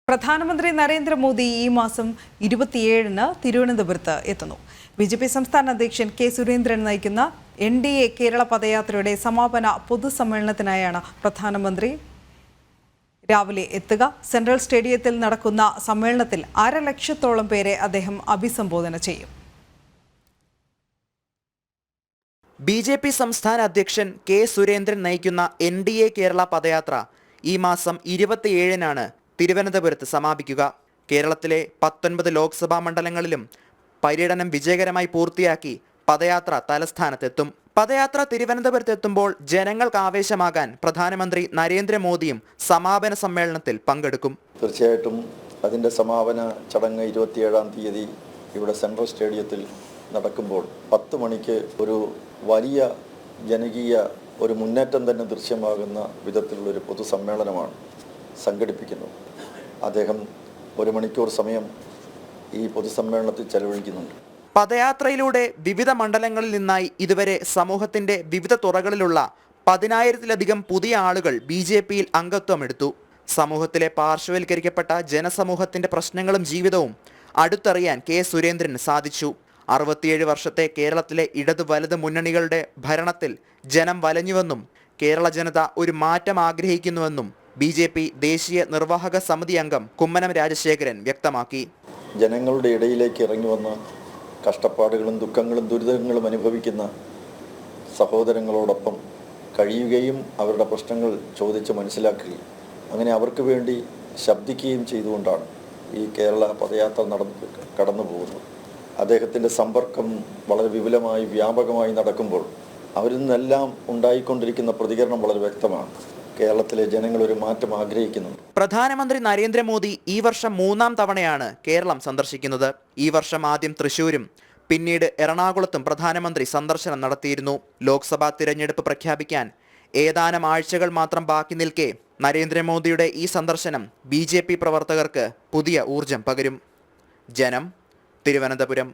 പ്രധാനമന്ത്രി നരേന്ദ്രമോദി ഈ മാസം 27-ന് തിരുവനന്തപുരത്ത് എത്തുന്നു. ബിജെപി സംസ്ഥാന അധ്യക്ഷൻ കെ സുരേന്ദ്രൻ നയിക്കുന്ന NDA കേരള പദയാത്രയുടെ സമാപന പൊതുസമ്മേളനത്തിനായാണ് പ്രധാനമന്ത്രി രാവിലെ എത്തുക. സെൻട്രൽ സ്റ്റേഡിയത്തിൽ നടക്കുന്ന സമ്മേളനത്തിൽ 1.5 ലക്ഷത്തോളം പേരെ അദ്ദേഹം അഭിസംബോധന ചെയ്യും. ബിജെപി സംസ്ഥാന അധ്യക്ഷൻ കെ സുരേന്ദ്രൻ നയിക്കുന്ന NDA കേരള പദയാത്ര ഈ മാസം 27-നാണ് തിരുവനന്തപുരത്ത് സമാപിക്കുക. കേരളത്തിലെ 19 ലോക്സഭാ മണ്ഡലങ്ങളിലും പര്യടനം വിജയകരമായി പൂർത്തിയാക്കി പദയാത്ര തലസ്ഥാനത്തെത്തും. പദയാത്ര തിരുവനന്തപുരത്തെത്തുമ്പോൾ ജനങ്ങൾക്ക് ആവേശമാകാൻ പ്രധാനമന്ത്രി നരേന്ദ്രമോദിയും സമാപന സമ്മേളനത്തിൽ പങ്കെടുക്കും. തീർച്ചയായിട്ടും അതിൻ്റെ സമാപന ചടങ്ങ് 27-ാം തീയതി ഇവിടെ സെൻട്രൽ സ്റ്റേഡിയത്തിൽ നടക്കുമ്പോൾ 10 മണിക്ക് ഒരു വലിയ ജനകീയ ഒരു മുന്നേറ്റം തന്നെ ദൃശ്യമാകുന്ന വിധത്തിലുള്ളൊരു പൊതുസമ്മേളനമാണ് സംഘടിപ്പിക്കുന്നത്. അദ്ദേഹം 1 മണിക്കൂർ സമയം ഈ പൊതുസമ്മേളനത്തിൽ ചെലവഴിക്കുന്നുണ്ട്. പദയാത്രയിലൂടെ വിവിധ മണ്ഡലങ്ങളിൽ നിന്നായി ഇതുവരെ സമൂഹത്തിന്റെ വിവിധ തുറകളിലുള്ള 10,000-ലധികം പുതിയ ആളുകൾ BJPയിൽ അംഗത്വമെടുത്തു. സമൂഹത്തിലെ പാർശ്വവൽക്കരിക്കപ്പെട്ട ജനസമൂഹത്തിന്റെ പ്രശ്നങ്ങളും ജീവിതവും അടുത്തറിയാൻ കെ സുരേന്ദ്രന് സാധിച്ചു. 67 വർഷത്തെ കേരളത്തിലെ ഇടതു വലത് മുന്നണികളുടെ ഭരണത്തിൽ ജനം വലഞ്ഞുവെന്നും കേരള ജനത ഒരു മാറ്റം ആഗ്രഹിക്കുന്നുവെന്നും BJP ദേശീയ നിർവാഹക സമിതി അംഗം കുമ്മനം രാജശേഖരൻ വ്യക്തമാക്കി. ജനങ്ങളുടെ ഇടയിലേക്ക് ഇറങ്ങി വന്ന കഷ്ടപ്പാടുകളും ദുഃഖങ്ങളും ദുരിതങ്ങളും അനുഭവിക്കുന്ന സഹോദരങ്ങളോടൊപ്പം കഴിയുകയും അവരുടെ പ്രശ്നങ്ങൾ ചോദിച്ച് മനസ്സിലാക്കുകയും അങ്ങനെ അവർക്ക് വേണ്ടി ശബ്ദിക്കുകയും ചെയ്തുകൊണ്ടാണ് ഈ കേരള പദയാത്ര കടന്നു പോകുന്നത്. അദ്ദേഹത്തിൻ്റെ സമ്പർക്കം വളരെ വിപുലമായി വ്യാപകമായി നടക്കുമ്പോൾ അവരിൽ നിന്നെല്ലാം ഉണ്ടായിക്കൊണ്ടിരിക്കുന്ന പ്രതികരണം വളരെ വ്യക്തമാണ്. കേരളത്തിലെ ജനങ്ങൾ ഒരു മാറ്റം ആഗ്രഹിക്കുന്നുണ്ട്. പ്രധാനമന്ത്രി നരേന്ദ്രമോദി ഈ വർഷം 3-ാം തവണയാണ് കേരളം സന്ദർശിക്കുന്നത്. ഈ വർഷം ആദ്യം തൃശൂരും പിന്നീട് എറണാകുളത്തും പ്രധാനമന്ത്രി സന്ദർശനം നടത്തിയിരുന്നു. ലോക്സഭാ തിരഞ്ഞെടുപ്പ് പ്രഖ്യാപിക്കാൻ ഏതാനും ആഴ്ചകൾ മാത്രം ബാക്കി നിൽക്കെ നരേന്ദ്രമോദിയുടെ ഈ സന്ദർശനം BJP പ്രവർത്തകർക്ക് പുതിയ ഊർജം പകരും. ജനം, തിരുവനന്തപുരം.